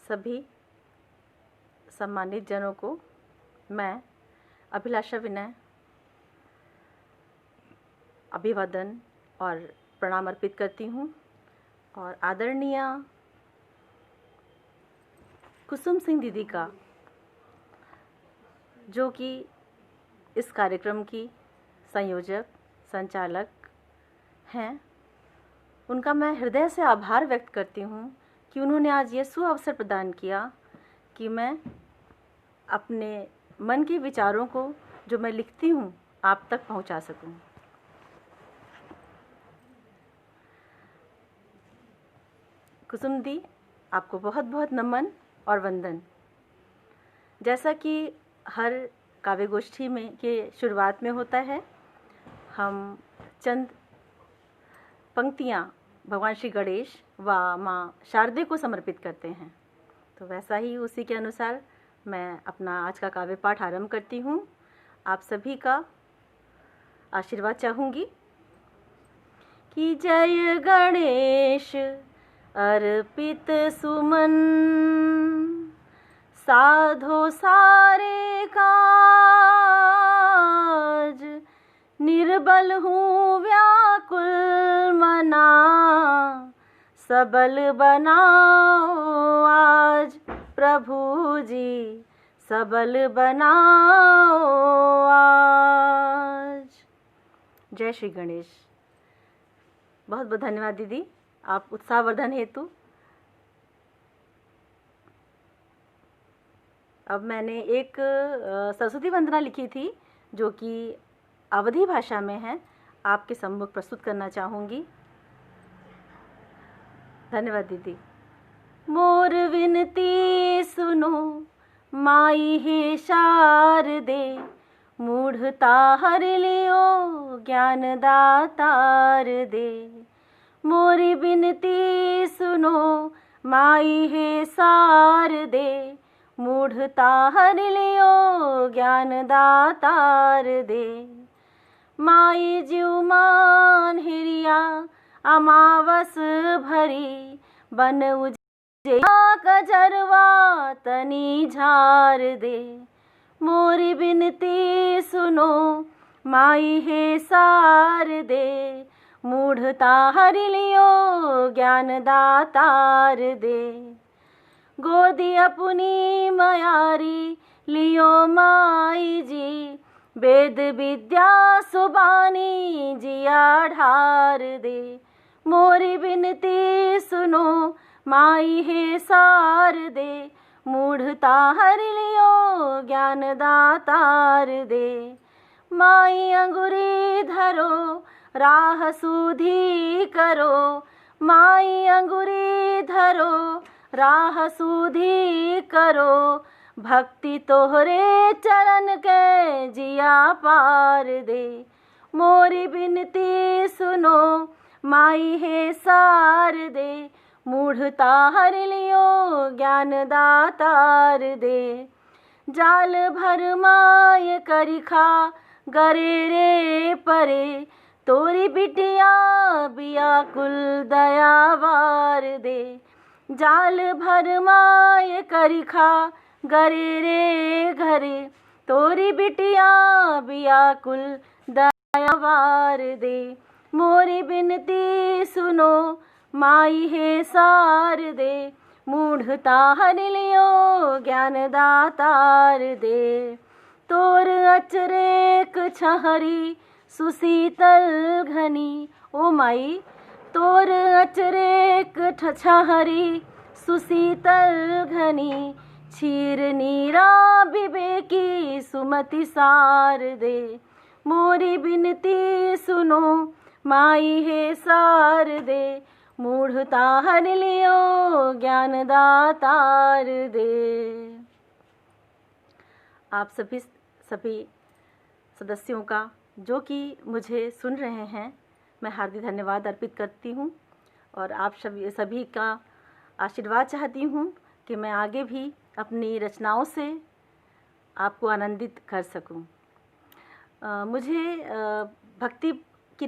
सभी सम्मानित जनों को मैं अभिलाषा विनय अभिवादन और प्रणाम अर्पित करती हूँ। और आदरणीय कुसुम सिंह दीदी का, जो कि इस कार्यक्रम की संयोजक संचालक हैं, उनका मैं हृदय से आभार व्यक्त करती हूँ कि उन्होंने आज ये सुअवसर प्रदान किया कि मैं अपने मन के विचारों को जो मैं लिखती हूँ आप तक पहुँचा सकूँ। कुसुम दी, आपको बहुत बहुत नमन और वंदन। जैसा कि हर काव्य गोष्ठी में के शुरुआत में होता है, हम चंद पंक्तियाँ भगवान श्री गणेश व माँ शारदे को समर्पित करते हैं। तो वैसा ही उसी के अनुसार मैं अपना आज का काव्य पाठ आरंभ करती हूँ। आप सभी का आशीर्वाद चाहूँगी कि जय गणेश अर्पित सुमन, साधो सारे काज, निर्बल हूँ व्याकुल मना, सबल बनाओ आज प्रभु जी, सबल बनाओ आज। जय श्री गणेश। बहुत बहुत धन्यवाद दीदी, आप उत्साहवर्धन हेतु। अब मैंने एक सरस्वती वंदना लिखी थी जो कि अवधी भाषा में है, आपके सम्मुख प्रस्तुत करना चाहूँगी। धन्यवाद दीदी। मोर विनती सुनो माई हे शारदे, मूढ़ता हर लियो ज्ञान दातार दे। मोरी विनती सुनो माई हे शारदे, मूढ़ता हर लियो ज्ञान दातार दे। माई जीव मान हिरिया अमावस भरी, बन उजिया कजरवा तनी झार दे। मोरी बिनती सुनो माई हे शारदे, मूढ़ता हर लियो ज्ञान दातार दे। गोदी अपनी मयारी लियो माई जी, वेद विद्या सुबानी जिया ढार दे। मोरी बिनती सुनो माई हे शारदे, मूढ़ता हर लियो ज्ञान दातार दे। माई अंगुरी धरो राह सूधी करो, माई अंगुरी धरो राह सूधी करो। भक्ति तोहरे चरण के जिया पार दे। मोरी बिनती सुनो माई हे शारदे, मूढ़ता हर लियो ज्ञान दातार दे। जाल भर माय करिखा गरे रे परे, तोरी बिटिया बिया कुल दयावार दे। जाल भर माय करिखा गरे रे घरे, तोरी बिटिया बिया कुल दयावार दे। मोरी बिनती सुनो माई हे शारदे, मूढ़ता हर लियो ज्ञान दातार दे। तोर अचरेक छहरी सुशीतल घनी, ओ माई तोर अचरेक छहरी सुशीतल घनी। क्षीर नीरा विवेकी सुमति सार दे। मोरी बिनती सुनो माई हे शारदे, मूढ़ता हर लियो ज्ञान दातार दे। आप सभी सदस्यों का जो कि मुझे सुन रहे हैं, मैं हार्दिक धन्यवाद अर्पित करती हूँ और आप सभी का आशीर्वाद चाहती हूँ कि मैं आगे भी अपनी रचनाओं से आपको आनंदित कर सकूं। मुझे भक्ति की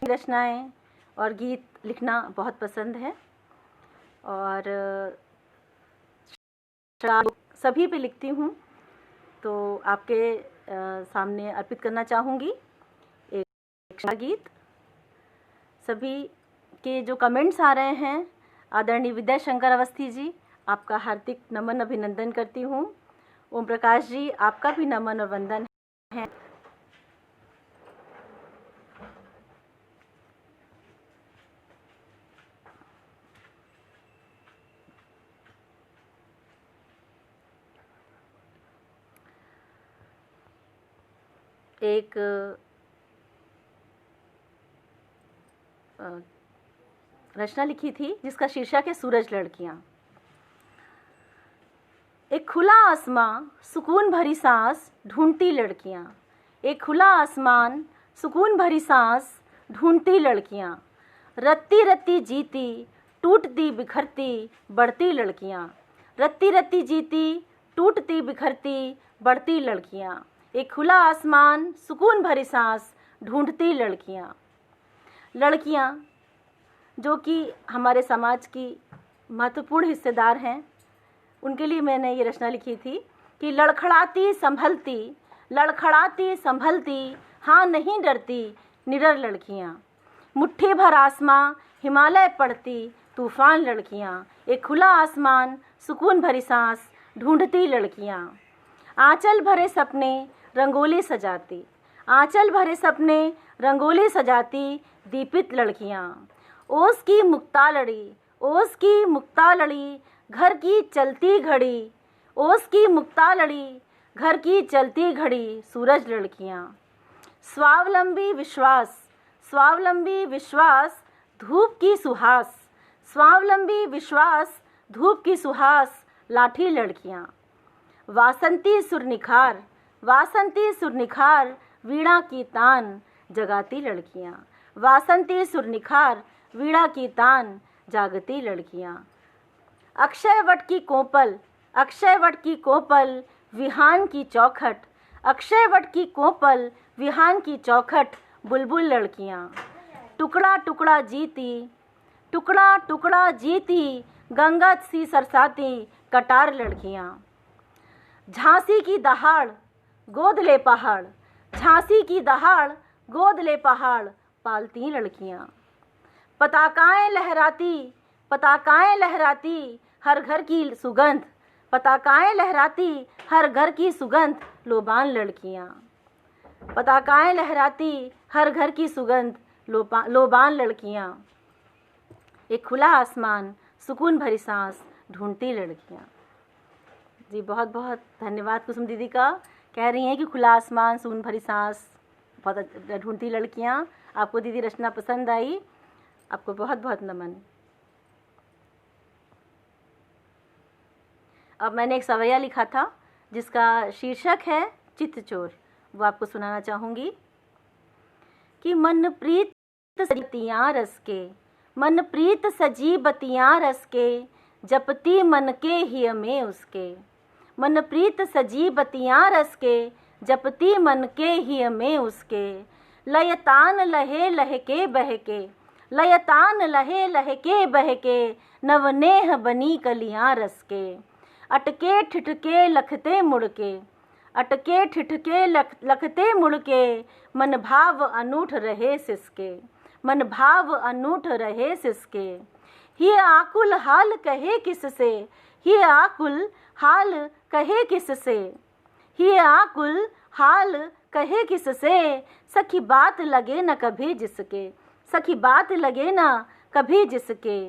रचनाएं और गीत लिखना बहुत पसंद है। और सभी पे लिखती हूँ, तो आपके सामने अर्पित करना चाहूँगी एक गीत। सभी के जो कमेंट्स आ रहे हैं, आदरणीय विद्या शंकर अवस्थी जी, आपका हार्दिक नमन अभिनंदन करती हूँ। ओम प्रकाश जी, आपका भी नमन और वंदन है। एक रचना लिखी थी जिसका शीर्षक है सूरज लड़कियां। एक खुला आसमां, सुकून भरी सांस ढूंढती लड़कियां। एक खुला आसमान, सुकून भरी सांस ढूंढती लड़कियां। रत्ती रत्ती जीती, टूटती बिखरती बढ़ती लड़कियां। रत्ती रत्ती जीती, टूटती बिखरती बढ़ती लड़कियां। एक खुला आसमान, सुकून भरी सांस ढूंढती लड़कियां। लड़कियां जो कि हमारे समाज की महत्वपूर्ण हिस्सेदार हैं, उनके लिए मैंने ये रचना लिखी थी कि लड़खड़ाती संभलती, लड़खड़ाती संभलती, हाँ नहीं डरती निडर लड़कियां। मुट्ठी भर आसमां, हिमालय पढ़ती तूफान लड़कियां। एक खुला आसमान, सुकून भरी सांस ढूंढती लड़कियां। आंचल भरे सपने रंगोली सजाती, आंचल भरे सपने रंगोली सजाती दीपित लड़कियां। ओस की मुक्तालड़ी, ओस की मुक्तालड़ी, घर की चलती घड़ी। ओस की मुक्तालड़ी, घर की चलती घड़ी सूरज लड़कियां। स्वावलंबी विश्वास, स्वावलंबी विश्वास धूप की सुहास। स्वावलंबी विश्वास धूप की सुहास लाठी लड़कियां। वासंती सुरनिखार, वासंती सुरनिखार वीणा की तान जगाती लड़कियां। वासंती सुरनिखार वीणा की तान जागती लड़कियां। अक्षय वट की कोपल, अक्षय वट की कोपल विहान की चौखट। अक्षय वट की कोपल विहान की चौखट बुलबुल लड़कियां। टुकड़ा टुकड़ा जीती, टुकड़ा टुकड़ा जीती गंगा सी सरसाती कटार लड़कियां। झांसी की दहाड़, गोद ले पहाड़। झांसी की दहाड़, गोद ले पहाड़ पालती लड़कियां। पताकाएं लहराती, पताकाएं लहराती हर घर की सुगंध। पताकाएं लहराती हर घर की सुगंध लोबान लड़कियां। पताकाएं लहराती हर घर की सुगंध लोबान लड़कियां। एक खुला आसमान, सुकून भरी सांस ढूंढती लड़कियां। जी बहुत बहुत धन्यवाद कुसुम दीदी का। कह रही हैं कि खुला आसमान, सुकून भरी सांस बहुत ढूंढती लड़कियां। आपको दीदी रचना पसंद आई, आपको बहुत बहुत नमन। अब मैंने एक सवैया लिखा था जिसका शीर्षक है चित्तचोर, वो आपको सुनाना चाहूँगी कि मन प्रीत सजीबतियाँ रस के, मन प्रीत सजीबतियाँ रस के, जपती मन के हिय में उसके। मन प्रीत सजीबतियाँ रस के, जपती मन के हिय में उसके। लयतान लहे लहके बहके, लयतान लहे लहके बहके, नवनेह बनी कलियाँ रस के। अटके ठिठके लखते मुड़के, अटके ठिठके लखते मुड़के, मन भाव अनूठ रहे सिसके। मन भाव अनूठ रहे सिसके। ये आकुल हाल कहे किससे, ये आकुल हाल कहे किससे। ये आकुल हाल कहे किससे, सखी बात लगे न कभी जिसके। सखी बात लगे न कभी जिसके।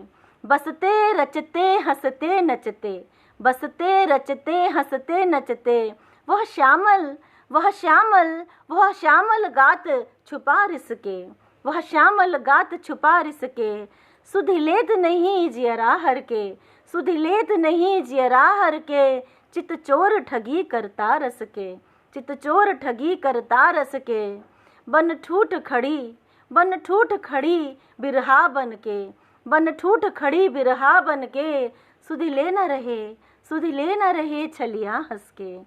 बसते रचते हंसते नचते, बसते रचते हंसते नचते, वह श्यामल, वह श्यामल, वह श्यामल गात छुपा रिसके। वह श्यामल गात छुपा रिसके। सुधि लेत नहीं जियरा हर के, सुधि लेत नहीं जियरा हर के, चित चोर ठगी करता रस के। चित चोर ठगी करता रस के। बन ठूठ खड़ी, बन ठूठ खड़ी बिरहा बन के, बन ठूठ खड़ी बिरहा बन के, सुधि ले न रहे, सुधि ले न रहे छलिया हंस के।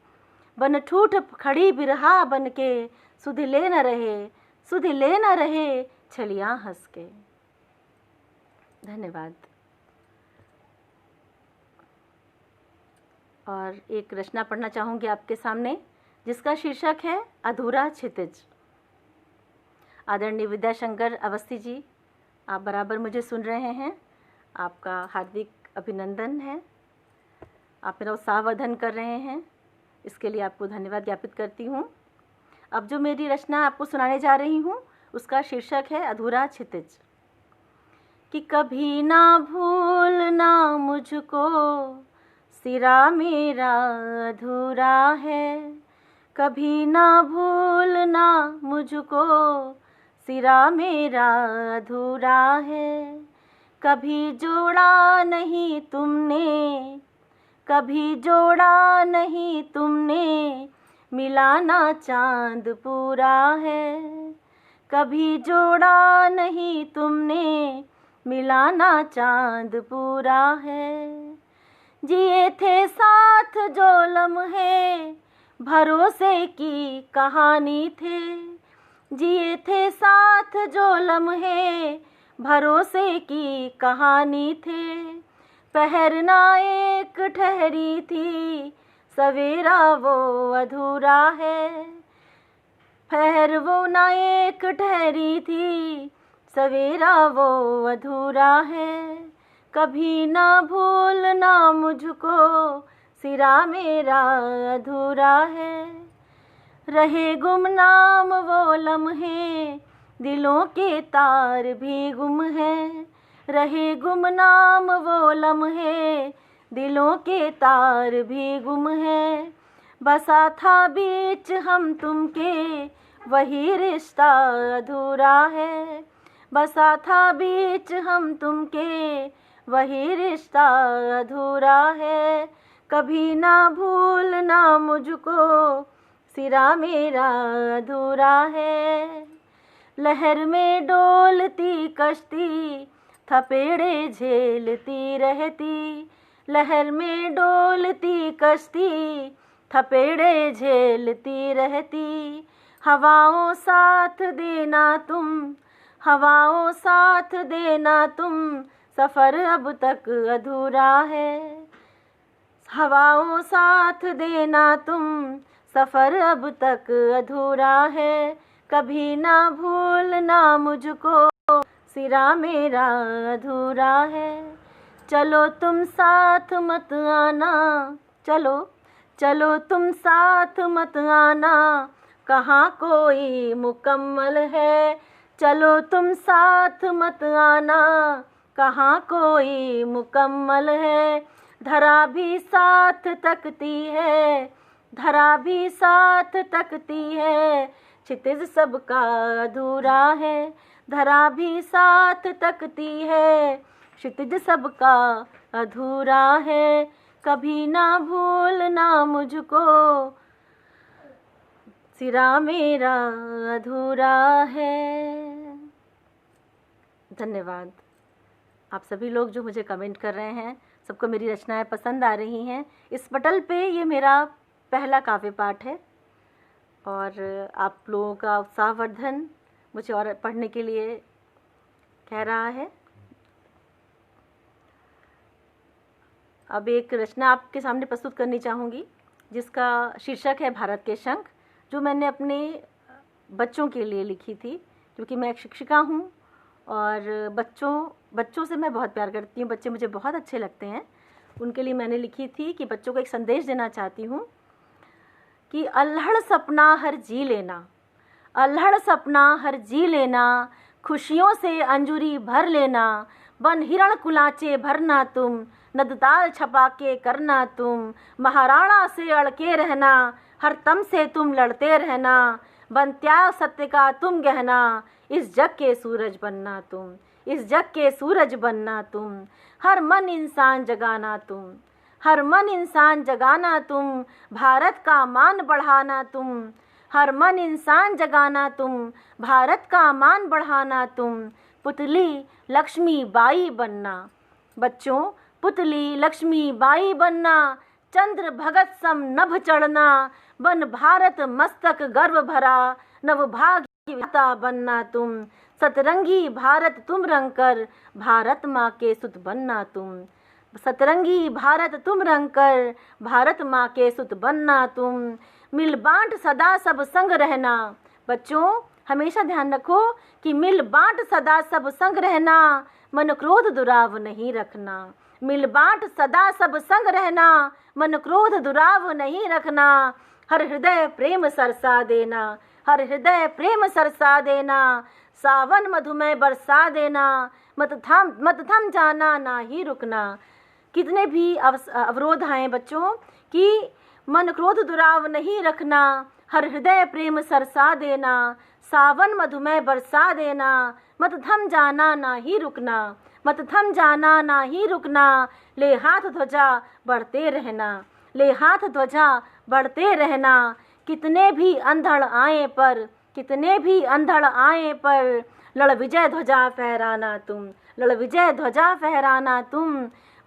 बन ठूठ खड़ी बिरहा बन के, सुधि ले न रहे, सुधि ले न रहे छलिया हंस के। धन्यवाद। और एक रचना पढ़ना चाहूँगी आपके सामने, जिसका शीर्षक है अधूरा क्षितिज। आदरणीय विद्याशंकर अवस्थी जी, आप बराबर मुझे सुन रहे हैं। आपका हार्दिक अभिनंदन है। आप मेरा उत्साहवर्धन कर रहे हैं, इसके लिए आपको धन्यवाद ज्ञापित करती हूँ। अब जो मेरी रचना आपको सुनाने जा रही हूँ, उसका शीर्षक है अधूरा क्षितिज। कि कभी ना भूलना मुझको, सिरा मेरा अधूरा है। कभी ना भूलना मुझको, सिरा मेरा अधूरा है। कभी जोड़ा नहीं तुमने, कभी जोड़ा नहीं तुमने, मिलाना चांद पूरा है। कभी जोड़ा नहीं तुमने, मिलाना चांद पूरा है। जिए थे साथ जो लम्हे, भरोसे की कहानी थे। जिए थे साथ जो लम्हे, भरोसे की कहानी थे। पहर ना एक ठहरी थी, सवेरा वो अधूरा है। पहर वो ना एक ठहरी थी, सवेरा वो अधूरा है। कभी ना भूलना मुझको, सिरा मेरा अधूरा है। रहे गुमनाम वो लम्हे, दिलों के तार भी गुम हैं। रहे गुमनाम वो लम्हे, दिलों के तार भी गुम हैं। बसा था बीच हम तुमके, वही रिश्ता अधूरा है। बसा था बीच हम तुमके, वही रिश्ता अधूरा है। कभी ना भूलना मुझको, सिरा मेरा अधूरा है। लहर में डोलती कश्ती, थपेड़े झेलती रहती। लहर में डोलती कश्ती, थपेड़े झेलती रहती। हवाओं साथ देना तुम, हवाओं साथ देना तुम, सफ़र अब तक अधूरा है। हवाओं साथ देना तुम, सफ़र अब तक अधूरा है। कभी ना भूलना मुझको, सिरा मेरा अधूरा है। चलो तुम साथ मत आना, चलो चलो तुम साथ मत आना, कहाँ कोई मुकम्मल है। चलो तुम साथ मत आना, कहाँ कोई मुकम्मल है। धरा भी साथ तकती है, धरा भी साथ तकती है, क्षितिज सबका अधूरा है। धरा भी साथ तकती है, क्षितिज सबका अधूरा है। कभी ना भूलना मुझको, सिरा मेरा अधूरा है। धन्यवाद। आप सभी लोग जो मुझे कमेंट कर रहे हैं, सबको मेरी रचनाएं पसंद आ रही हैं। इस पटल पे ये मेरा पहला काव्य पाठ है और आप लोगों का उत्साहवर्धन मुझे और पढ़ने के लिए कह रहा है। अब एक रचना आपके सामने प्रस्तुत करनी चाहूँगी, जिसका शीर्षक है भारत के शंख, जो मैंने अपने बच्चों के लिए लिखी थी, क्योंकि मैं एक शिक्षिका हूँ और बच्चों से मैं बहुत प्यार करती हूँ। बच्चे मुझे बहुत अच्छे लगते हैं। उनके लिए मैंने लिखी थी कि बच्चों को एक संदेश देना चाहती हूँ कि अल्हड़ सपना हर जी लेना, अल्हड़ सपना हर जी लेना, खुशियों से अंजुरी भर लेना। बन हिरण कुलाचे भरना तुम, नदताल छपा के करना तुम। महाराणा से अड़के रहना, हर तम से तुम लड़ते रहना। बन त्याग सत्य का तुम गहना, इस जग के सूरज बनना तुम, इस जग के सूरज बनना तुम। हर मन इंसान जगाना तुम, हर मन इंसान जगाना तुम। भारत का मान बढ़ाना तुम, हर मन इंसान जगाना तुम। भारत का मान बढ़ाना तुम। पुतली लक्ष्मी बाई बनना, बच्चों पुतली लक्ष्मी बाई बनना। चंद्र भगत सम नभ चढ़ना, बन भारत मस्तक गर्व भरा। नवभाग्य विधाता बनना तुम, सतरंगी भारत तुम रंग कर। भारत माँ के सुत बनना तुम। सतरंगी भारत तुम रंग कर, भारत माँ के सुत बनना तुम, मिल बांट सदा सब संग रहना। बच्चों हमेशा ध्यान रखो कि मिल बांट सदा सब संग रहना, मन क्रोध दुराव नहीं रखना। मिल बांट सदा सब संग रहना, मन क्रोध दुराव नहीं रखना। हर हृदय प्रेम सरसा देना, हर हृदय प्रेम सरसा देना, सावन मधुमय बरसा देना, मत थम जाना ना ही रुकना। कितने भी अवरोध आए बच्चों कि मन क्रोध दुराव नहीं रखना, हर हृदय प्रेम सरसा देना, सावन मधुमय बरसा देना, मत थम जाना ना ही रुकना, मत थम जाना ना ही रुकना। ले हाथ ध्वजा बढ़ते रहना, ले हाथ ध्वजा बढ़ते रहना। कितने भी अंधड़ आए पर, कितने भी अंधड़ आए पर, लड़ विजय ध्वजा फहराना तुम, लड़ विजय ध्वजा फहराना तुम।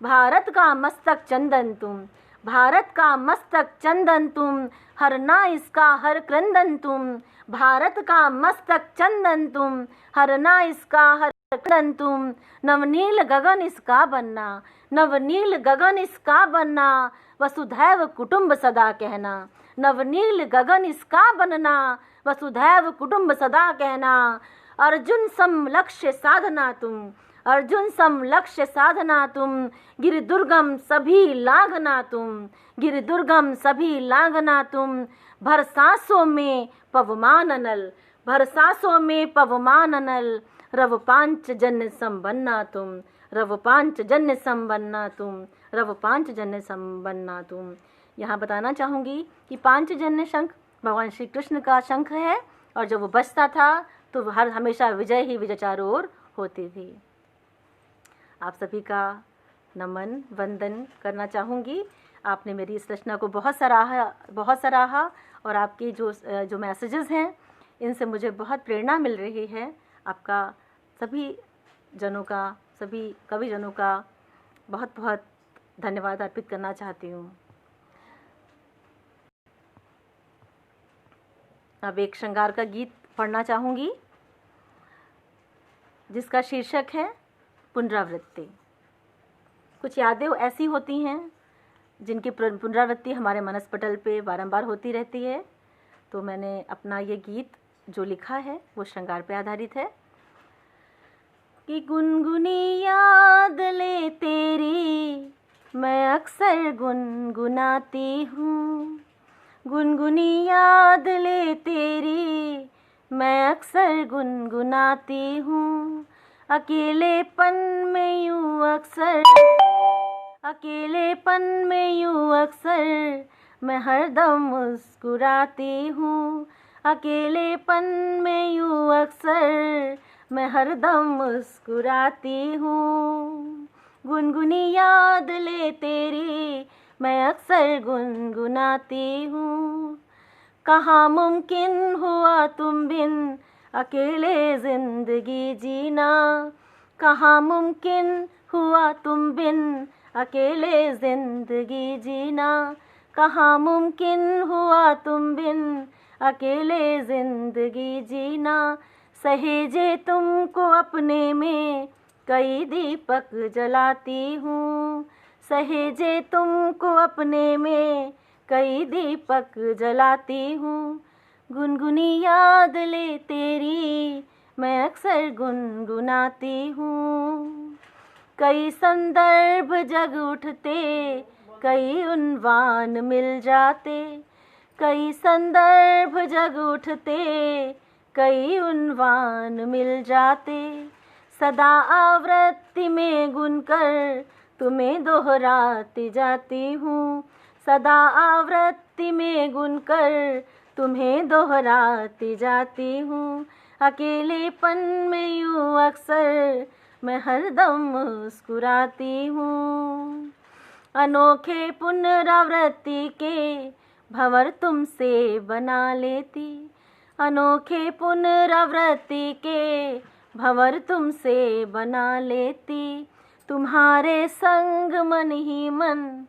भारत का मस्तक चंदन तुम, भारत का मस्तक चंदन तुम, हरना इसका हर क्रंदन तुम। भारत का मस्तक चंदन तुम, हरना इसका हर क्रंदन तुम। नवनील गगन इसका बनना, नवनील गगन इसका बनना, वसुधैव कुटुंब सदा कहना। नवनील गगन इसका बनना, वसुधैव कुटुंब सदा कहना। अर्जुन सम लक्ष्य साधना तुम, अर्जुन सम लक्ष्य साधना तुम। गिर दुर्गम सभी लांघना तुम, गिर दुर्गम सभी लांघना तुम। भर सांसों में पवमान अनल, भर सांसों में पवमान अनल। रव पांच जन्य सम बनना तुम, रव पांच जन्य सम बनना तुम, रव पांच जन्य सम बनना तुम। यहाँ बताना चाहूँगी कि पांचजन्य शंख भगवान श्री कृष्ण का शंख है, और जब वो बजता था तो हर हमेशा विजय ही विजय चारों ओर होती थी। आप सभी का नमन वंदन करना चाहूँगी। आपने मेरी इस रचना को बहुत सराहा और आपकी जो मैसेजेस हैं इनसे मुझे बहुत प्रेरणा मिल रही है। आपका सभी जनों का, सभी कविजनों का बहुत बहुत धन्यवाद अर्पित करना चाहती हूँ। अब एक श्रृंगार का गीत पढ़ना चाहूँगी जिसका शीर्षक है पुनरावृत्ति। कुछ यादें ऐसी होती हैं जिनकी पुनरावृत्ति हमारे मनस्पटल पे बारंबार होती रहती है। तो मैंने अपना ये गीत जो लिखा है वो श्रृंगार पे आधारित है कि गुनगुनी याद ले तेरी मैं अक्सर गुनगुनाती हूँ, गुनगुनी याद ले तेरी मैं अक्सर गुनगुनाती हूँ। अकेलेपन में यूँ अक्सर, अकेलेपन में यूँ अक्सर मैं हरदम मुस्कुराती हूँ। अकेलेपन में यूँ अक्सर मैं हरदम मुस्कुराती हूँ। गुनगुनी याद ले तेरी मैं अक्सर गुनगुनाती हूँ। कहाँ मुमकिन हुआ तुम बिन अकेले जिंदगी जीना, कहाँ मुमकिन हुआ तुम बिन अकेले जिंदगी जीना, कहाँ मुमकिन हुआ तुम बिन अकेले जिंदगी जीना। सहेजे तुमको अपने में कई दीपक जलाती हूँ, सहेजे तुमको अपने में कई दीपक जलाती हूँ। गुनगुनी याद ले तेरी मैं अक्सर गुनगुनाती हूँ। कई संदर्भ जग उठते, कई उन्वान मिल जाते, कई संदर्भ जग उठते, कई उन्वान मिल जाते। सदा आवृत्ति में गुनकर तुम्हें दोहराती जाती हूँ, सदा आवृत्ति में गुनकर तुम्हें दोहराती जाती हूँ। अकेलेपन में यूँ अक्सर मैं हरदम मुस्कुराती हूँ। अनोखे पुनरावृत्ति के भंवर तुमसे बना लेती, अनोखे पुनरावृत्ति के भंवर तुमसे बना लेती। तुम्हारे संग मन ही मन,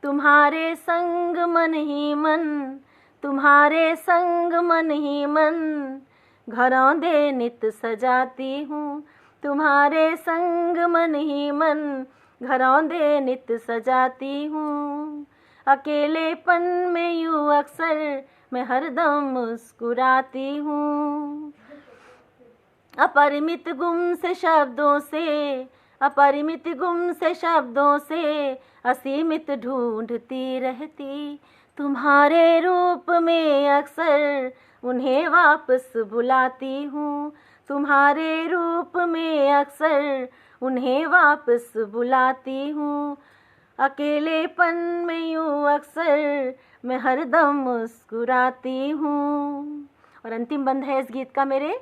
तुम्हारे संग मन ही मन, तुम्हारे संग मन ही मन घरौंदे नित सजाती हूँ। तुम्हारे संग मन ही मन घरौंदे नित सजाती हूँ। अकेलेपन में यूँ अक्सर मैं हरदम मुस्कुराती हूँ। अपरिमित गुम से शब्दों से, अपरिमित गुम से शब्दों से असीमित ढूंढती रहती। तुम्हारे रूप में अक्सर उन्हें वापस बुलाती हूँ। तुम्हारे रूप में अक्सर उन्हें वापस बुलाती हूँ। अकेलेपन में यूँ अक्सर मैं हरदम मुस्कुराती हूँ। और अंतिम बंद है इस गीत का मेरे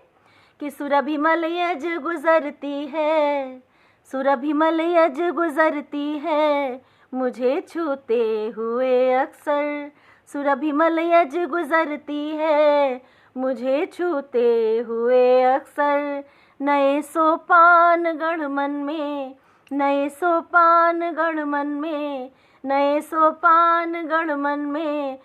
कि सुरभिमल यज गुजरती है, सुरभिमल यज गुजरती है मुझे छूते हुए अक्सर। सुरभिमल यज गुजरती है मुझे छूते हुए अक्सर। नए सोपान गढ़ मन में, नए सोपान गढ़ मन में, नए सोपान गढ़ मन में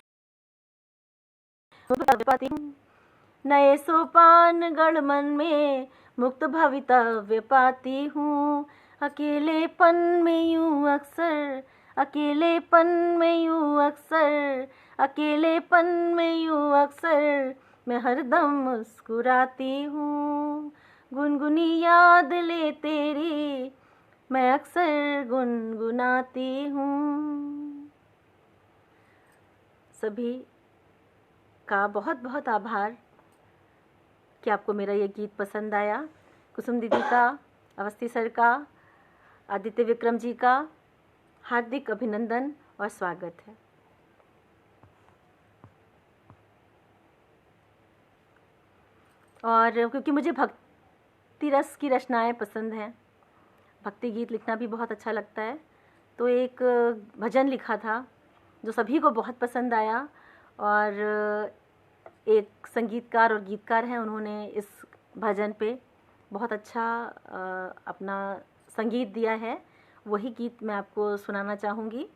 नए सोपान गढ़ मन में मुक्त भवितव्य पाती हूँ। अकेलेपन में यूँ अक्सर, अकेलेपन में यूँ अक्सर, अकेलेपन में यूँ अक्सर मैं हरदम मुस्कुराती हूँ। गुनगुनी याद ले तेरी मैं अक्सर गुनगुनाती हूँ। सभी का बहुत बहुत आभार कि आपको मेरा ये गीत पसंद आया। कुसुम दीदी का, अवस्थी सर का, आदित्य विक्रम जी का हार्दिक अभिनंदन और स्वागत है। और क्योंकि मुझे भक्ति रस की रचनाएं पसंद हैं, भक्ति गीत लिखना भी बहुत अच्छा लगता है, तो एक भजन लिखा था जो सभी को बहुत पसंद आया। और एक संगीतकार और गीतकार हैं, उन्होंने इस भजन पे बहुत अच्छा अपना संगीत दिया है। वही गीत मैं आपको सुनाना चाहूँगी।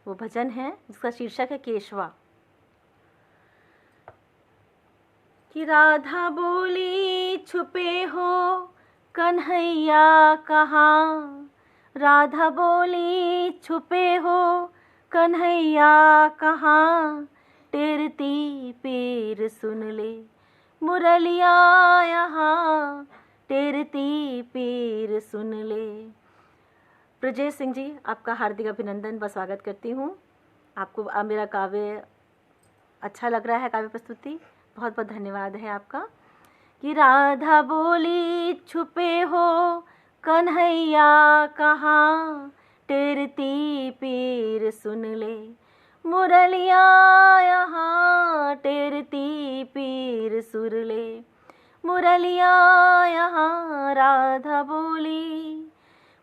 वो भजन है जिसका शीर्षक है केशवा। कि राधा बोली छुपे हो कन्हैया कहाँ, राधा बोली छुपे हो कन्हैया कहाँ, टेरती पीर सुन ले मुरलिया यहाँ, टेरती पीर सुन ले। ब्रजेश सिंह जी, आपका हार्दिक अभिनंदन व स्वागत करती हूँ। आपको मेरा काव्य अच्छा लग रहा है, काव्य प्रस्तुति, बहुत बहुत धन्यवाद है आपका। कि राधा बोली छुपे हो कन्हैया कहाँ, टेरती पीर सुन ले मुरलिया यहाँ, टेरती पीर सुर ले मुरलिया यहाँ। राधा बोली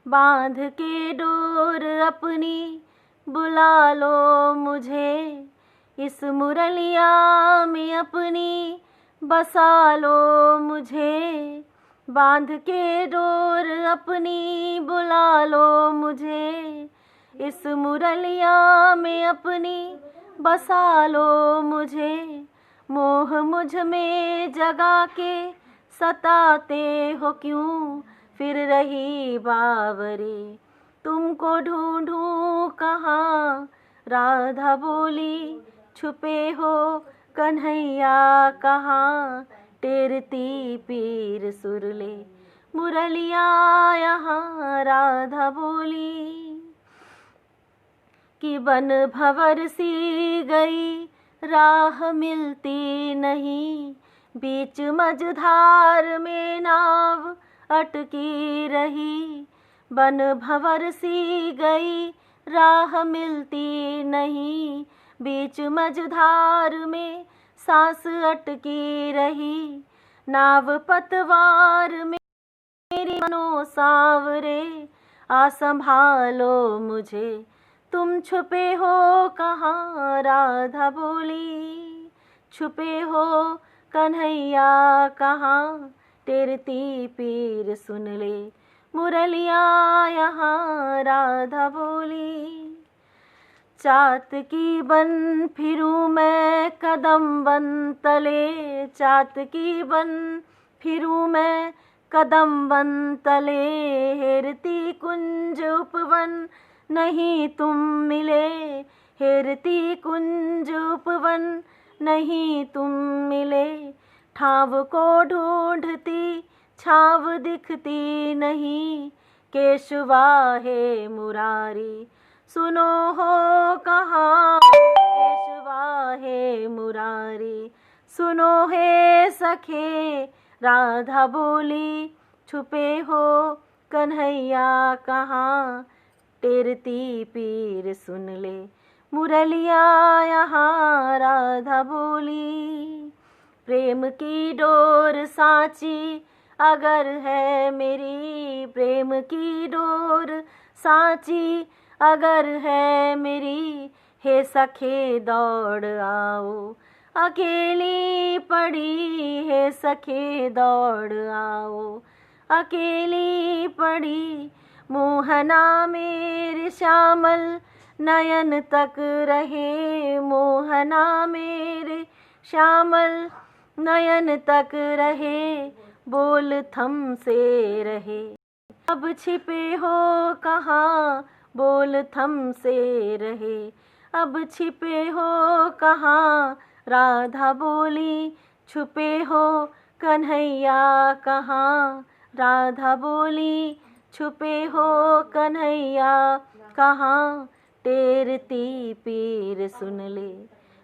बांध के डोर अपनी बुला लो मुझे, इस मुरलिया में अपनी बसा लो मुझे। बांध के डोर अपनी बुला लो मुझे, इस मुरलिया में अपनी बसा लो मुझे। मोह मुझ में जगा के सताते हो क्यों, फिर रही बावरी तुमको ढूंढूं कहाँ। राधा बोली छुपे हो कन्हैया कहाँ, टेरती पीर सुर ले मुरलिया यहाँ। राधा बोली कि बन भंवर सी गई राह मिलती नहीं, बीच मझधार में नाव अटकी रही। बन भंवर सी गई राह मिलती नहीं, बीच मझधार में सांस अटकी रही। नाव पतवार में मेरी मनो सांवरे, आ संभालो मुझे तुम छुपे हो कहाँ। राधा बोली छुपे हो कन्हैया कहाँ, टेरती पीर सुन ले मुरलिया यहाँ। राधा बोली चात की बन फिरूं मैं कदम बन तले, चात की बन फिरूं मैं कदम बन तले, हेरती कुंज उपवन नहीं तुम मिले, हेरती कुंज उपवन नहीं तुम मिले। ठाव को ढूंढती छाव दिखती नहीं, केशवा हे मुरारी सुनो हो कहाँ, केशवा हे मुरारी सुनो हे सखे। राधा बोली छुपे हो कन्हैया कहाँ, टेरती पीर सुन ले मुरलिया यहाँ। राधा बोली प्रेम की डोर सांची अगर है मेरी, प्रेम की डोर सांची अगर है मेरी, हे सखे दौड़ आओ अकेली पड़ी, हे सखे दौड़ आओ अकेली पड़ी। मोहना मेरे श्यामल नयन तक रहे, मोहना मेरे श्यामल नयन तक रहे, बोल थम से रहे। अब छिपे हो कहाँ, बोल थम से रहे, अब छिपे हो कहाँ। राधा बोली छुपे हो कन्हैया कहाँ, राधा बोली छुपे हो कन्हैया कहाँ। टेरती पीर सुन ले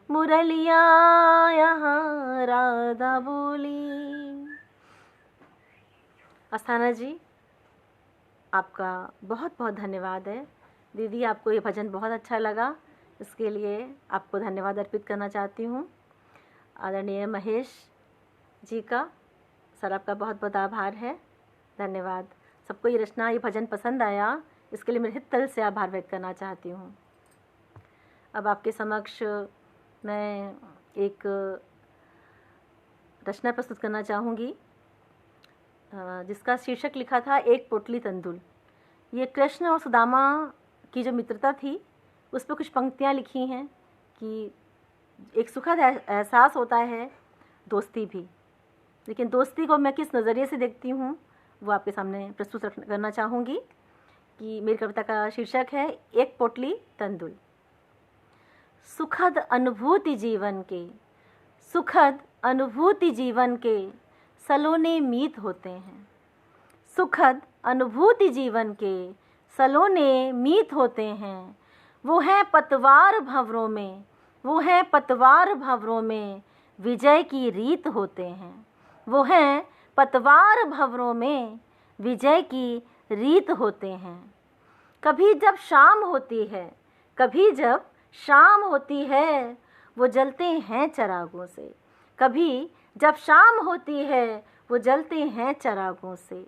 मुरलिया यहाँ। राधा बोली। अस्थाना जी, आपका बहुत बहुत धन्यवाद है। दीदी, आपको ये भजन बहुत अच्छा लगा, इसके लिए आपको धन्यवाद अर्पित करना चाहती हूँ। आदरणीय महेश जी का सर आपका बहुत बहुत आभार है, धन्यवाद। सबको ये रचना, ये भजन पसंद आया, इसके लिए मैं हृदय तल से आभार व्यक्त करना चाहती हूँ। अब आपके समक्ष मैं एक रचना प्रस्तुत करना चाहूँगी जिसका शीर्षक लिखा था एक पोटली तंदुल। ये कृष्ण और सुदामा की जो मित्रता थी उस पर कुछ पंक्तियाँ लिखी हैं कि एक सुखद एहसास होता है दोस्ती भी, लेकिन दोस्ती को मैं किस नज़रिए से देखती हूँ वो आपके सामने प्रस्तुत करना चाहूँगी। कि मेरी कविता का शीर्षक है एक पोटली तंदुल। सुखद अनुभूति जीवन के, सुखद अनुभूति जीवन के सलोने मीत होते हैं, सुखद अनुभूति जीवन के सलोने मीत होते हैं। वो है पतवार भंवरों में, वो है पतवार भंवरों में विजय की रीत होते हैं, वो हैं पतवार भंवरों में विजय की रीत होते हैं। कभी जब शाम होती है, कभी जब शाम होती है वो जलते हैं चरागों से, कभी जब शाम होती है वो जलते हैं चरागों से।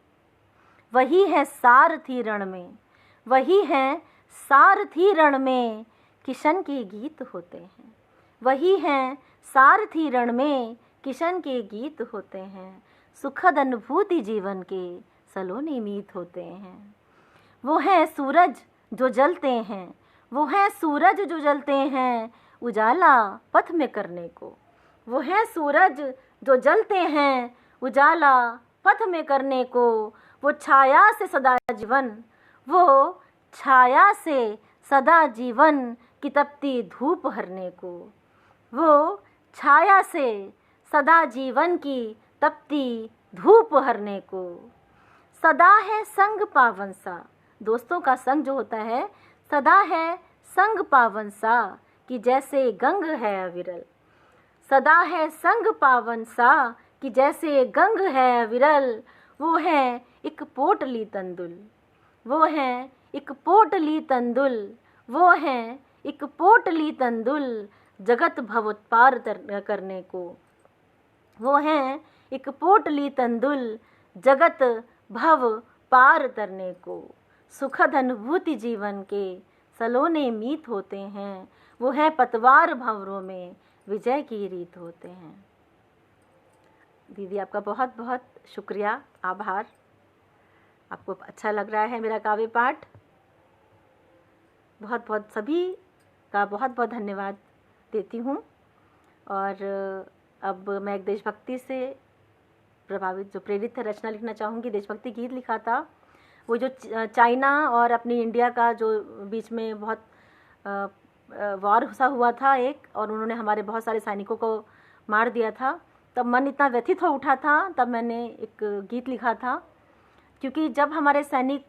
वही है सारथी रण में, वही है सारथी रण में किशन के गीत होते हैं, वही हैं सारथी रण में किशन के गीत होते हैं। सुखद अनुभूति जीवन के सलोने मीत होते हैं। वो हैं सूरज जो जलते हैं, वो हैं सूरज जो जलते हैं उजाला पथ में करने को, वो हैं सूरज जो जलते हैं उजाला पथ में करने को। वो छाया से सदा जीवन, वो छाया से सदा जीवन की तपती धूप हरने को, वो छाया से सदा जीवन की तपती धूप हरने को। सदा है संग पावन सा, दोस्तों का संग जो होता है सदा है संग पावन सा कि जैसे गंग है अविरल, सदा है संग पावन सा कि जैसे गंग है अविरल। वो है एक पोटली तंदुल, वो है एक पोटली तंदुल, वो है एक पोटली तंदुल जगत भवोत्पार करने को, वो हैं एक पोटली तंदुल जगत भव पार तरने को। सुखद अनुभूति जीवन के सलोने मीत होते हैं, वो है पतवार भंवरों में विजय की रीत होते हैं। दीदी, आपका बहुत बहुत शुक्रिया, आभार। आपको अच्छा लग रहा है मेरा काव्य पाठ, बहुत बहुत सभी का बहुत बहुत धन्यवाद देती हूँ। और अब मैं एक देशभक्ति से प्रभावित, जो प्रेरित है, रचना लिखना चाहूँगी। देशभक्ति गीत लिखा था वो जो चाइना और अपनी इंडिया का जो बीच में बहुत वॉर सा हुआ था एक, और उन्होंने हमारे बहुत सारे सैनिकों को मार दिया था, तब मन इतना व्यथित हो उठा था, तब मैंने एक गीत लिखा था। क्योंकि जब हमारे सैनिक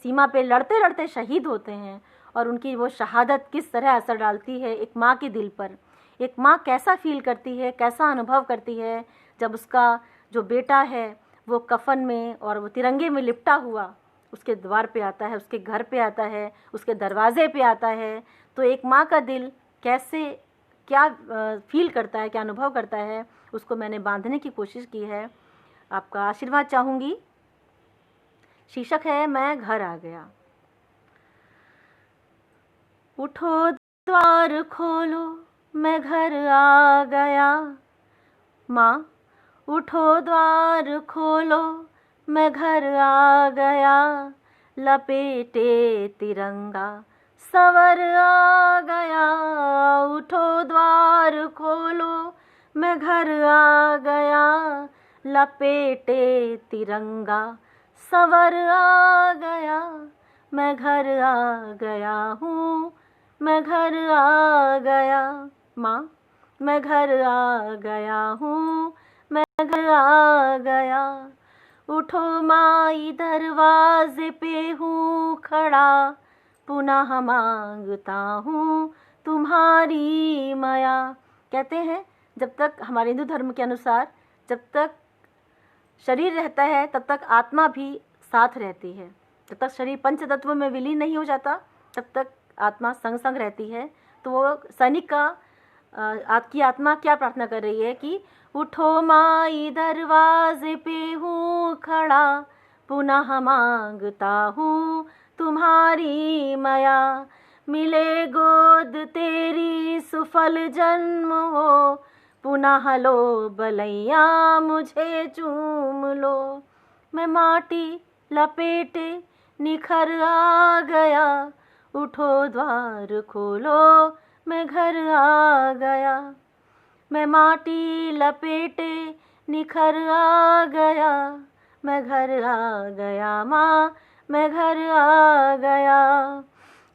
सीमा पे लड़ते लड़ते शहीद होते हैं और उनकी वो शहादत किस तरह असर डालती है एक माँ के दिल पर, एक माँ कैसा फील करती है, कैसा अनुभव करती है जब उसका जो बेटा है वो कफन में और वो तिरंगे में लिपटा हुआ उसके द्वार पे आता है, उसके घर पे आता है, उसके दरवाजे पे आता है, तो एक माँ का दिल कैसे क्या फील करता है, क्या अनुभव करता है, उसको मैंने बांधने की कोशिश की है। आपका आशीर्वाद चाहूँगी। शीर्षक है मैं घर आ गया। उठो द्वार खोलो मैं घर आ गया, माँ उठो द्वार खोलो मैं घर आ गया, लपेटे तिरंगा सवर आ गया। उठो द्वार खोलो मैं घर आ गया, लपेटे तिरंगा सवर आ गया। मैं घर आ गया हूँ, मैं घर आ गया, माँ मैं घर आ गया हूँ, मैं घर आ गया। उठो माई दरवाजे पे हूँ खड़ा, पुनः मांगता हूँ तुम्हारी माया। कहते हैं जब तक हमारे हिंदू धर्म के अनुसार जब तक शरीर रहता है तब तक आत्मा भी साथ रहती है। जब तक शरीर पंच तत्वों में विलीन नहीं हो जाता तब तक आत्मा संग संग रहती है। तो वो सैनिक का आपकी आत्मा क्या प्रार्थना कर रही है कि उठो माई दरवाजे पे हूँ खड़ा, पुनः मांगता हूँ तुम्हारी माया। मिले गोद तेरी सुफल जन्म हो, पुनः लो बलैया मुझे चूम लो। मैं माटी लपेटे निखर आ गया, उठो द्वार खोलो मैं घर आ गया। मैं माटी लपेटे निखर आ गया, मैं घर आ गया माँ, मैं घर आ गया।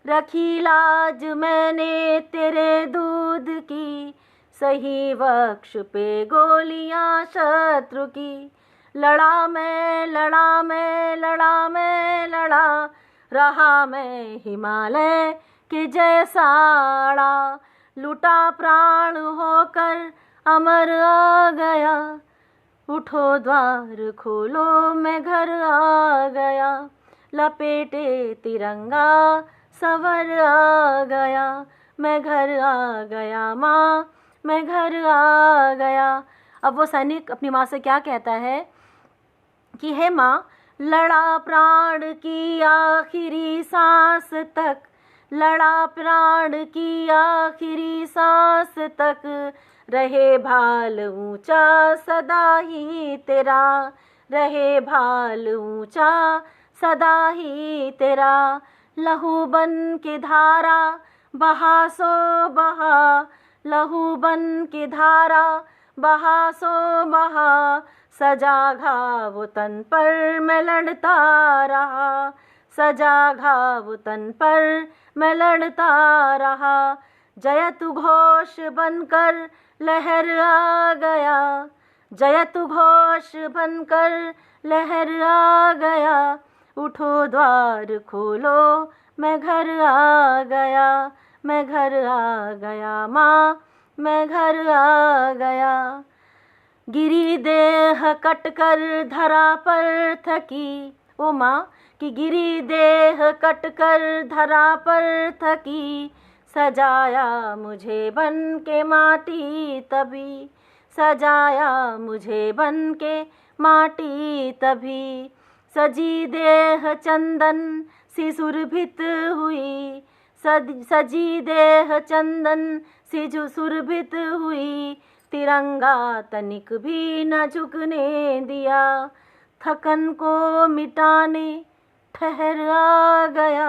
रखी लाज मैंने तेरे दूध की, सही वक्ष पे गोलियां शत्रु की। लड़ा मैं लड़ा मैं लड़ा मैं लड़ा, रहा मैं हिमालय के जैसा आड़ा। लूटा प्राण होकर अमर आ गया, उठो द्वार खोलो मैं घर आ गया। लपेटे तिरंगा सवर आ गया, मैं घर आ गया माँ, मैं घर आ गया। अब वो सैनिक अपनी माँ से क्या कहता है कि हे माँ, लड़ा प्राण की आखिरी सांस तक, लड़ा प्राण की आखिरी सांस तक, रहे भाल ऊंचा सदा ही तेरा, रहे भाल ऊंचा सदा ही तेरा। लहू बन के धारा बहा सो बहा, लहू बन के धारा बहा सो बहा। सजा घाव तन पर मैं लड़ता रहा, सजा घाव तन पर मैं लड़ता रहा। जयत घोष बनकर लहर आ गया, जयत घोष बनकर लहर आ गया। उठो द्वार खोलो मैं घर आ गया, मैं घर आ गया माँ, मैं घर आ गया। गिरी देह कटकर धरा पर थकी, ओ माँ कि गिरी देह कटकर धरा पर थकी। सजाया मुझे बन के माटी तभी, सजाया मुझे बन के माटी तभी। सजी देह चंदन सी सुरभित हुई, सजी देह चंदन सी जो सुरभित हुई। तिरंगा तनिक भी न झुकने दिया, थकन को मिटाने ठहर आ गया,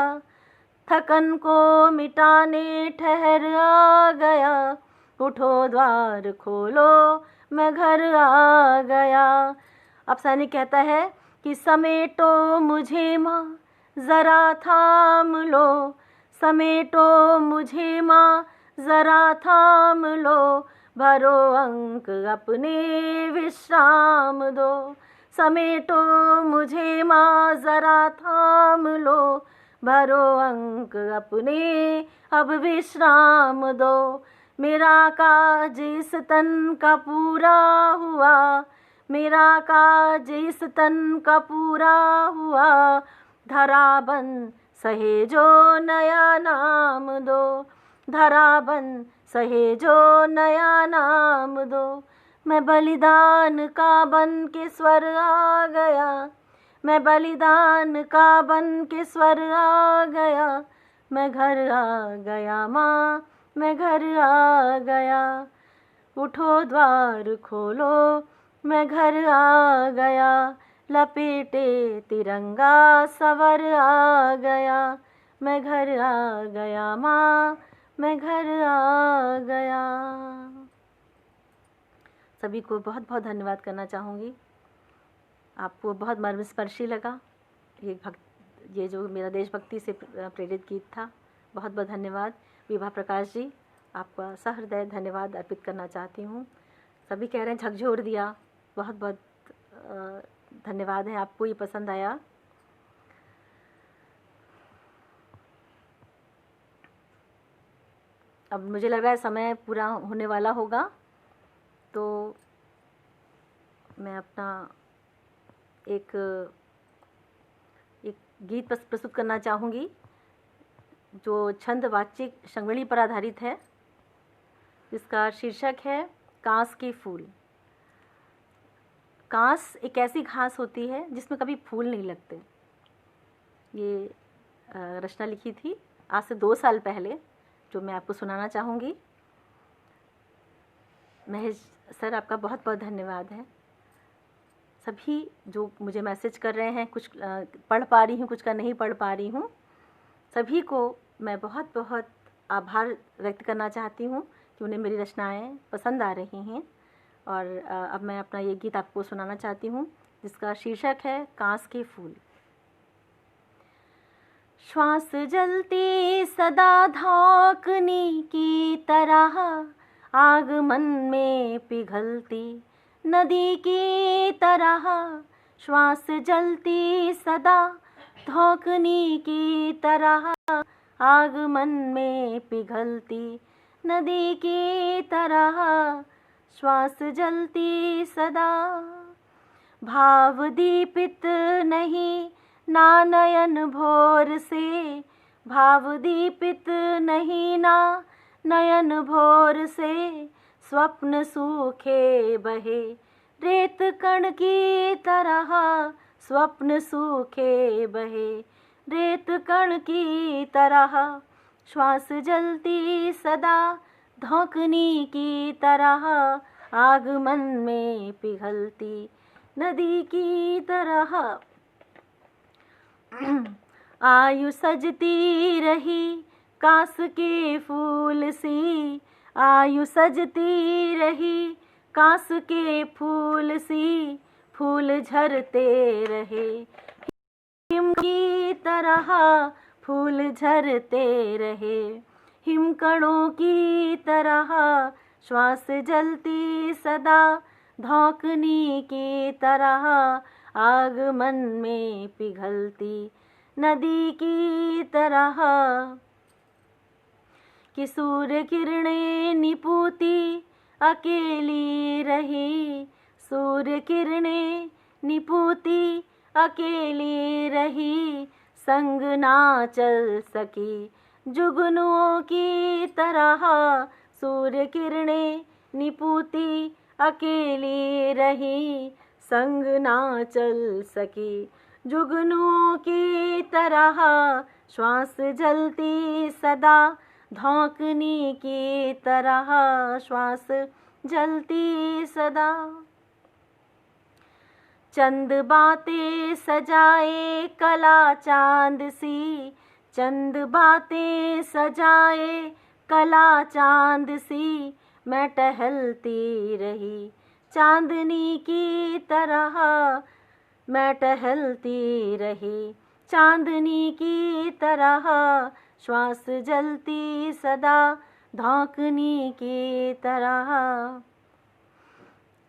थकन को मिटाने ठहर आ गया। उठो द्वार खोलो मैं घर आ गया। अब सैनिक कहता है कि समेटो मुझे माँ ज़रा थाम लो, समेटो मुझे माँ ज़रा थाम लो, भरो अंक अपने विश्राम दो। समेटो मुझे माँ ज़रा थाम लो, भरो अंक अपने अब विश्राम दो। मेरा काज इस तन का पूरा हुआ, मेरा काज इस तन का पूरा हुआ, धरा बन सहेजो नया नाम दो, धरा बन सहेजो नया नाम दो। मैं बलिदान का बन के स्वर आ गया, मैं बलिदान का बन के स्वर आ गया, मैं घर आ गया माँ, मैं घर आ गया। उठो द्वार खोलो, मैं घर आ गया, लपेटे तिरंगा सवर आ गया, मैं घर आ गया माँ, मैं घर आ गया। सभी को बहुत बहुत धन्यवाद करना चाहूँगी। आपको बहुत मर्मस्पर्शी लगा ये जो मेरा देशभक्ति से प्रेरित गीत था। बहुत बहुत धन्यवाद विभा प्रकाश जी, आपका सहृदय धन्यवाद अर्पित करना चाहती हूँ। सभी कह रहे हैं झकझोर दिया, बहुत बहुत धन्यवाद है, आपको ये पसंद आया। अब मुझे लग रहा है समय पूरा होने वाला होगा, तो मैं अपना एक गीत प्रस्तुत करना चाहूँगी जो छंद वाचिक शंगड़ी पर आधारित है, जिसका शीर्षक है कांस के फूल। कांस एक ऐसी घास होती है जिसमें कभी फूल नहीं लगते। ये रचना लिखी थी आज से 2 साल पहले, जो मैं आपको सुनाना चाहूँगी। महेश सर, आपका बहुत बहुत धन्यवाद है। सभी जो मुझे मैसेज कर रहे हैं, कुछ पढ़ पा रही हूँ, कुछ का नहीं पढ़ पा रही हूँ, सभी को मैं बहुत बहुत आभार व्यक्त करना चाहती हूँ कि उन्हें मेरी रचनाएं पसंद आ रही हैं। और अब मैं अपना ये गीत आपको सुनाना चाहती हूँ, जिसका शीर्षक है कांस के फूल। श्वास जलती सदा धौंकनी की तरह, आग मन में पिघलती नदी की तरह। श्वास जलती सदा धौंकनी की तरह, आग मन में पिघलती नदी की तरह। श्वास जलती सदा, भाव दीपित नहीं ना नयन भोर से, भाव दीपित नहीं ना नयन भोर से। स्वप्न सूखे बहे रेत कण की तरह, स्वप्न सूखे बहे रेत कण की तरह। श्वास जलती सदा धौंकनी की तरह, आग मन में पिघलती नदी की तरह। आयु सजती रही कांस के फूल सी, आयु सजती रही कांस के फूल सी। फूल झरते रहे हिम की तरह, फूल झरते रहे हिमकणों की तरह। श्वास जलती सदा धौंकनी की तरह, आग मन में पिघलती नदी की तरह। कि सूर्य किरणें निपुती अकेली रही, सूर्य किरणें निपुती अकेली रही। संग ना चल सकी जुगनुओं की तरह, सूर्य किरणें निपुती अकेली रही। संग ना चल सकी जुगनुओं की तरह। श्वास जलती सदा धौंकनी की तरह, श्वास जलती सदा। चंद बातें सजाए कला चांद सी, चंद बातें सजाए कला चांद सी। मैं टहलती रही चांदनी की तरह, मैं टहलती रही चांदनी की तरह, श्वास जलती सदा धौंकनी की तरह।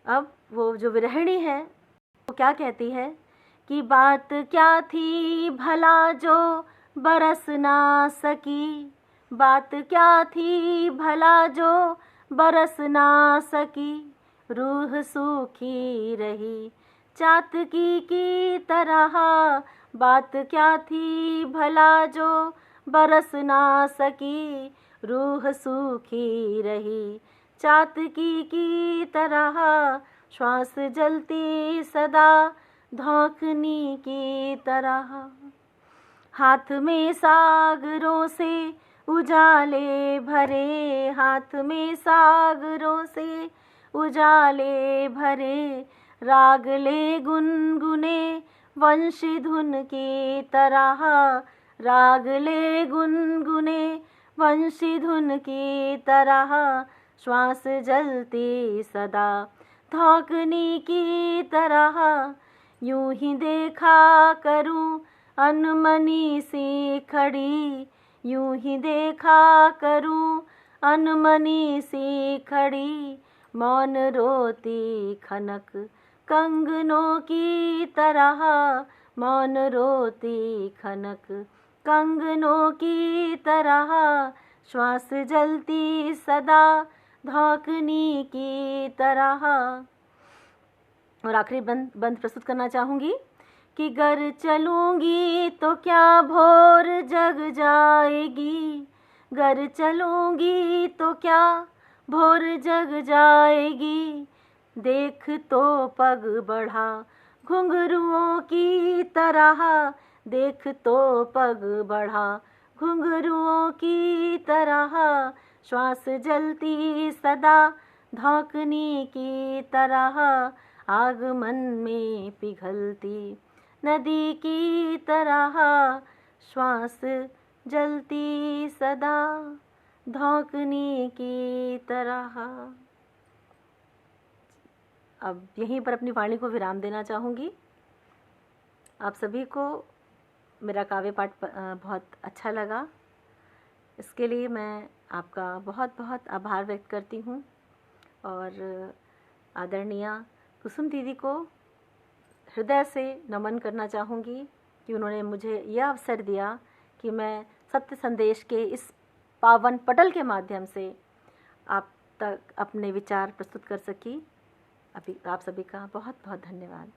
अब वो जो विरहिणी है वो क्या कहती है कि बात क्या थी भला जो बरस ना सकी, बात क्या थी भला जो बरस ना सकी, रूह सूखी रही चातकी की तरह। बात क्या थी भला जो बरस ना सकी, रूह सूखी रही चातकी की तरह, श्वास जलती सदा धौंकनी की तरह। हाथ में सागरों से उजाले भरे, हाथ में सागरों से उजाले भरे, राग ले गुनगुने वंशी धुन की तरह, राग ले गुनगुने वंशी धुन की तरह, श्वास जलती सदा धौंकनी की तरह। यूं ही देखा करूं अनमनी सी खड़ी, यूं ही देखा करूं अनमनी सी खड़ी, मौन रोती खनक कंगनों की तरह, मौन रोती खनक कंगनों की तरह, श्वास जलती सदा धौंकनी की तरह। और आखिरी बंद प्रस्तुत करना चाहूँगी कि गर चलूँगी तो क्या भोर जग जाएगी, गर चलूँगी तो क्या भोर जग जाएगी, देख तो पग बढ़ा घुंघरुओं की तरह, देख तो पग बढ़ा घुंघरुओं की तरह, श्वास जलती सदा धौंकनी की तरह, आगमन में पिघलती नदी की तरह, श्वास जलती सदा धौंकनी की तरह। अब यहीं पर अपनी वाणी को विराम देना चाहूँगी। आप सभी को मेरा काव्य पाठ बहुत अच्छा लगा, इसके लिए मैं आपका बहुत बहुत आभार व्यक्त करती हूँ। और आदरणीय कुसुम दीदी को हृदय से नमन करना चाहूँगी कि उन्होंने मुझे यह अवसर दिया कि मैं सत्य संदेश के इस पावन पटल के माध्यम से आप तक अपने विचार प्रस्तुत कर सकी। अभी आप सभी का बहुत बहुत धन्यवाद।